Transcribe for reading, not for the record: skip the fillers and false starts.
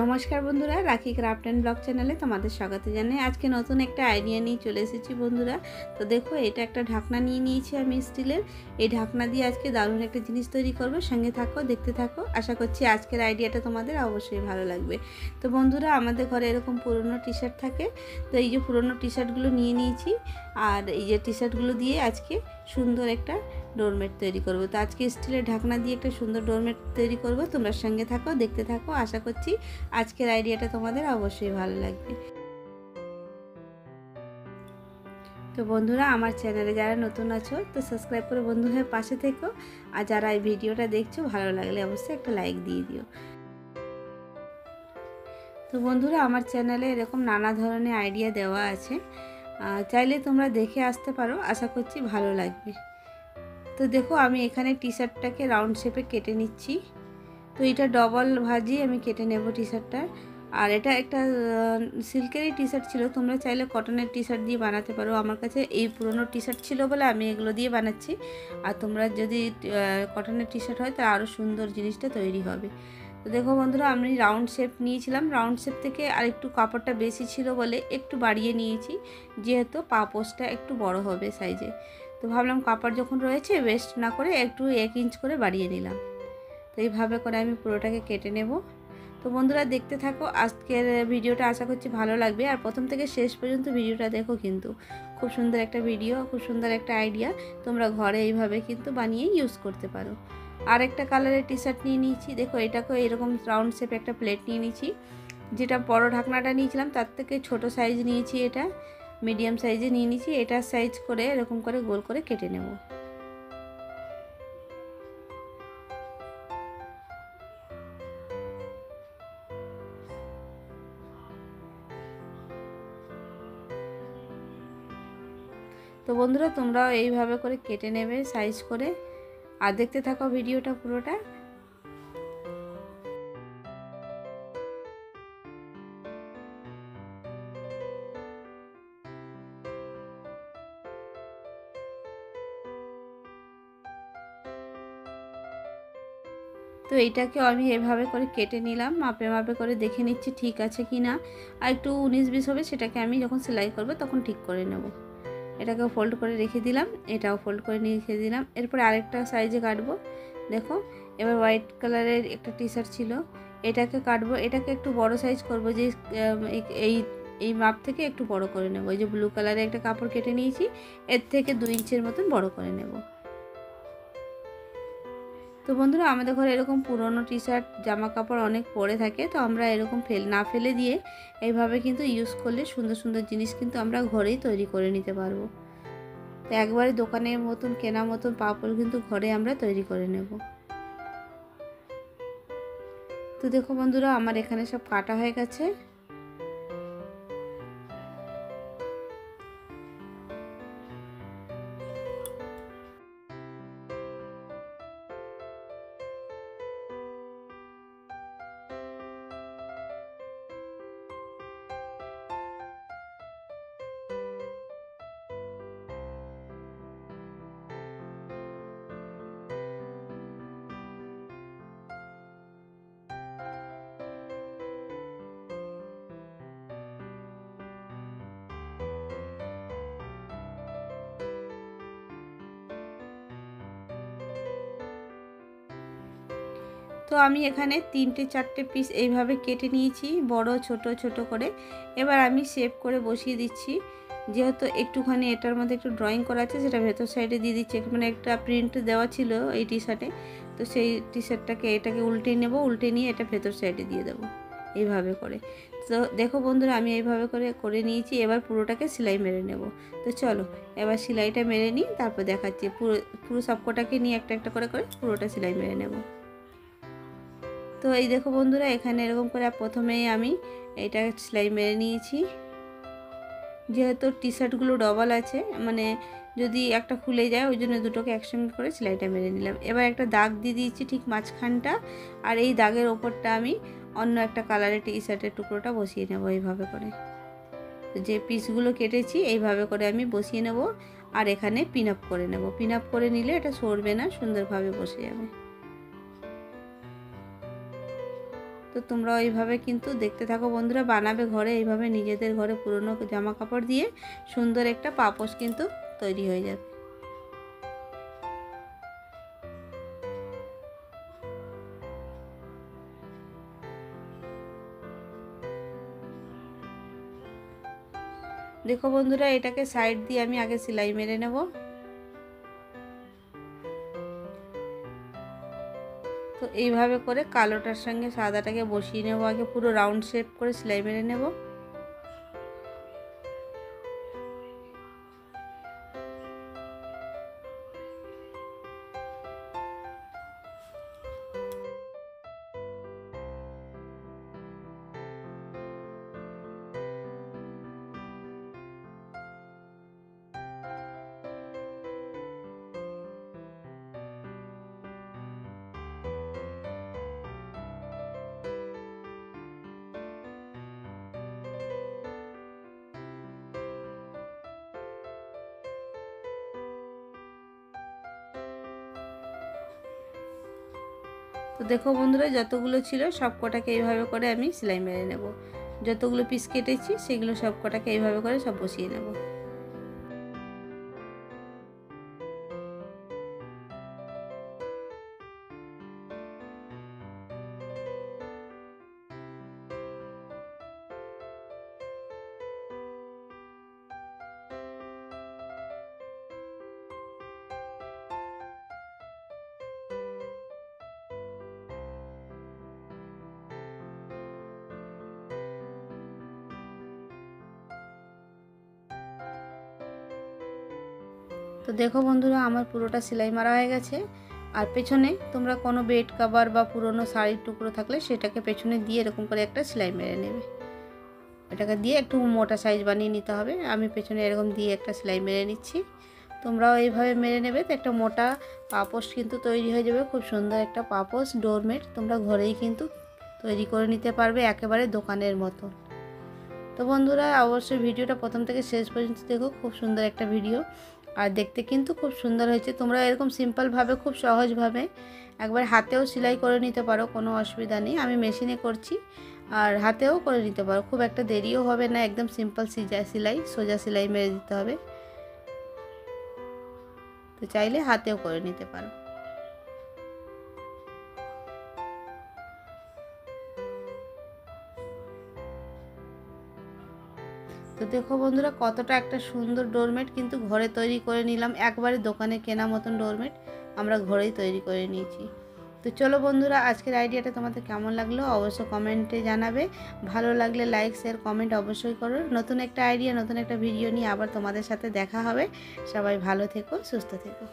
নমস্কার বন্ধুরা, রাখি ক্রাফট অ্যান্ড ব্লগ চ্যানেলে তোমাদের স্বাগত জানাই। আজকে নতুন একটা আইডিয়া নিয়ে চলে এসেছি বন্ধুরা। তো দেখো, এটা একটা ঢাকনা নিয়ে নিয়েছি আমি স্টিলের। এই ঢাকনা দিয়ে আজকে দারুণ একটা জিনিস তৈরি করব। সঙ্গে থাকো, দেখতে থাকো। আশা করছি আজকের আইডিয়াটা তোমাদের অবশ্যই ভালো লাগবে। তো বন্ধুরা, আমাদের ঘরে এরকম পুরনো টি শার্ট থাকে। তো এই যে পুরনো টি শার্টগুলো নিয়ে নিয়েছি, আর এই যে টি শার্টগুলো দিয়ে আজকে সুন্দর একটা ডোরমেট তৈরি করব। তো আজকে স্টিলের ঢাকনা দিয়ে একটা সুন্দর ডোরমেট তৈরি করব। তোমরা সঙ্গে থাকো, দেখতে থাকো। আশা করছি আজকের আইডিয়াটা তোমাদের অবশ্যই ভালো লাগবে। তো বন্ধুরা, আমার চ্যানেলে যারা নতুন আছো তো সাবস্ক্রাইব করে বন্ধু হয়ে পাশে থেকো। আর যারা এই ভিডিওটা দেখছো, ভালো লাগলে অবশ্যই একটা লাইক দিয়ে দিও। তো বন্ধুরা, আমার চ্যানেলে এরকম নানা ধরনের আইডিয়া দেওয়া আছে, চাইলে তোমরা দেখে আসতে পারো। আশা করছি ভালো লাগবে। তো দেখো, আমি এখানে টি শার্টটাকে রাউন্ড শেপে কেটে নিচ্ছি। তো এটা ডবল ভাজি আমি কেটে নেব টি শার্টটা। আর এটা একটা সিল্কেরই টি শার্ট ছিল, তোমরা চাইলে কটনের টি শার্ট দিয়ে বানাতে পারো। আমার কাছে এই পুরনো টি শার্ট ছিল বলে আমি এগুলো দিয়ে বানাচ্ছি। আর তোমরা যদি কটনের টি শার্ট হয় তাহলে আরও সুন্দর জিনিসটা তৈরি হবে। তো দেখো বন্ধুরা, আমি রাউন্ড শেপ নিয়েছিলাম। রাউন্ড শেপ থেকে আর একটু কাপড়টা বেশি ছিল বলে একটু বাড়িয়ে নিয়েছি, যেহেতু পাপোসটা একটু বড় হবে সাইজে। তো ভাবলাম কাপড় যখন রয়েছে ওয়েস্ট না করে একটু 1 ইঞ্চ করে বাড়িয়ে নিলাম। তো এইভাবে করে আমি পুরোটাকে কেটে নেব। তো বন্ধুরা, দেখতে থাকো আজকের ভিডিওটা। আশা করছি ভালো লাগবে। আর প্রথম থেকে শেষ পর্যন্ত ভিডিওটা দেখো, কিন্তু খুব সুন্দর একটা ভিডিও, খুব সুন্দর একটা আইডিয়া। তোমরা ঘরে এইভাবে কিন্তু বানিয়ে ইউজ করতে পারো। আর একটা কালারের টি শার্ট নিয়ে নিয়েছি। দেখো, এটাকেও এরকম রাউন্ড শেপে একটা প্লেট নিয়ে নিয়েছি। যেটা বড় ঢাকনাটা নিয়েছিলাম তার থেকে ছোট সাইজ নিয়েছি, এটা মিডিয়াম সাইজে নিয়ে নিয়েছি। এটার সাইজ করে এরকম করে গোল করে কেটে নেব। তো বন্ধুরা, তোমরাও এইভাবে করে কেটে নেবে সাইজ করে। আর দেখতে থাকো ভিডিওটা পুরোটা। তো এইটাকে আমি এভাবে করে কেটে নিলাম, মাপে মাপে করে দেখে নিচ্ছি ঠিক আছে কি না। আর একটু 19-20 হবে, সেটাকে আমি যখন সেলাই করব তখন ঠিক করে নেব। এটাকে ফোল্ড করে রেখে দিলাম, এটাও ফোল্ড করে রেখে দিলাম। এরপরে আরেকটা সাইজে কাটবো। দেখো, এবার হোয়াইট কালারের একটা টি শার্ট ছিল, এটাকে কাটবো। এটাকে একটু বড় সাইজ করব, যে এই এই মাপ থেকে একটু বড় করে নেব। এই যে ব্লু কালারের একটা কাপড় কেটে নিয়েছি, এর থেকে 2 ইঞ্চের মতন বড় করে নেব। তো বন্ধুরা, আমাদের ঘরে এরকম পুরনো টি শার্ট জামা কাপড় অনেক পরে থাকে। তো আমরা এরকম না ফেলে দিয়ে এইভাবে কিন্তু ইউজ করলে সুন্দর সুন্দর জিনিস কিন্তু আমরা ঘরেই তৈরি করে নিতে পারবো। তো একবারে দোকানের মতন কেনা মতন পাপড় কিন্তু ঘরে আমরা তৈরি করে নেব। তো দেখো বন্ধুরা, আমার এখানে সব কাটা হয়ে গেছে। তো আমি এখানে 3-4টে পিস এইভাবে কেটে নিয়েছি, বড় ছোট ছোট করে। এবার আমি শেপ করে বসিয়ে দিচ্ছি। যেহেতু একটুখানি এটার মধ্যে একটু ড্রয়িং করা আছে, সেটা ভেতর সাইডে দিয়ে দিচ্ছি। মানে একটা প্রিন্ট দেওয়া ছিল এই টি শার্টে, তো সেই টি শার্টটাকে এটাকে উল্টে নেব। উল্টে নিয়ে এটা ভেতর সাইডে দিয়ে দেবো এইভাবে করে। তো দেখো বন্ধুরা, আমি এইভাবে করে নিয়েছি। এবার পুরোটাকে সেলাই মেরে নেব। তো চলো এবার সেলাইটা মেরে নিই, তারপর দেখাচ্ছি। পুরো সবকটাকে নিয়ে একটা একটা করে করে পুরোটা সেলাই মেরে নেব। তো এই দেখো বন্ধুরা, এখানে এরকম করে প্রথমেই আমি এটা সেলাই মেরে নিয়েছি। যেহেতু টি শার্টগুলো ডবল আছে, মানে যদি একটা খুলে যায়, ওই জন্য দুটোকে একসঙ্গে করে সেলাইটা মেরে নিলাম। এবার একটা দাগ দিয়ে দিয়েছি ঠিক মাঝখানটা। আর এই দাগের ওপরটা আমি অন্য একটা কালারের টি শার্টের টুকরোটা বসিয়ে নেব এইভাবে করে। যে পিসগুলো কেটেছি এইভাবে করে আমি বসিয়ে নেব। আর এখানে পিন আপ করে নেব। পিন আপ করে নিলে এটা সরবে না, সুন্দরভাবে বসে যাবে। তো তো তোমরা এইভাবে কিন্তু দেখতে থাকো বন্ধুরা, বানাবে ঘরে এইভাবে নিজেদের ঘরে পুরনো জামা কাপড় দিয়ে সুন্দর একটা পাপোশ কিন্তু তৈরি হয়ে যাবে। দেখো বন্ধুরা, এটাকে সাইড দিয়ে আমি আগে সেলাই মেরে নেব। তো এইভাবে করে কালোটার সঙ্গে সাদাটাকে বসিয়ে নেব, আগে পুরো রাউন্ড শেপ করে সেলাই মেরে নেব। তো দেখো বন্ধুরা, যতগুলো ছিল সব কটাকে এইভাবে করে আমি সেলাই মেরে নেব। যতগুলো পিস কেটেছি সেগুলো সব কটাকে এইভাবে করে সব বসিয়ে নেব। তো দেখো বন্ধুরা, আমার পুরোটা সেলাই মারা হয়ে গেছে। আর পেছনে তোমরা কোনো বেড কভার বা পুরনো শাড়ির টুকরো থাকলে সেটাকে পেছনে দিয়ে এরকম করে একটা সেলাই মেরে নেবে। এটাকে দিয়ে একটু মোটা সাইজ বানিয়ে নিতে হবে। আমি পেছনে এরকম দিয়ে একটা সেলাই মেরে নিচ্ছি, তোমরাও এইভাবে মেরে নেবে। তো একটা মোটা পাপোশ কিন্তু তৈরি হয়ে যাবে, খুব সুন্দর একটা পাপোশ ডোরমেট তোমরা ঘরেই কিন্তু তৈরি করে নিতে পারবে একেবারে দোকানের মতো। তো বন্ধুরা, অবশ্যই ভিডিওটা প্রথম থেকে শেষ পর্যন্ত দেখো, খুব সুন্দর একটা ভিডিও। আর দেখতে কিন্তু খুব সুন্দর হয়েছে। তোমরা এরকম সিম্পলভাবে খুব সহজভাবে একবার হাতেও সেলাই করে নিতে পারো, কোনো অসুবিধা নেই। আমি মেশিনে করছি, আর হাতেও করে নিতে পারো, খুব একটা দেরিও হবে না। একদম সিম্পল সেলাই, সোজা সেলাই মেরে দিতে হবে। তো চাইলে হাতেও করে নিতে পারো। তো দেখো বন্ধুরা, কতটা একটা সুন্দর ডোরমেট কিন্তু ঘরে তৈরি করে নিলাম। একবারে দোকানে কেনা মতন ডোরমেট আমরা ঘরেই তৈরি করে নিয়েছি। তো চলো বন্ধুরা, আজকের আইডিয়াটা তোমাদের কেমন লাগলো অবশ্যই কমেন্টে জানাবে। ভালো লাগলে লাইক শেয়ার কমেন্ট অবশ্যই করো। নতুন একটা আইডিয়া, নতুন একটা ভিডিও নিয়ে আবার তোমাদের সাথে দেখা হবে। সবাই ভালো থেকো, সুস্থ থেকো।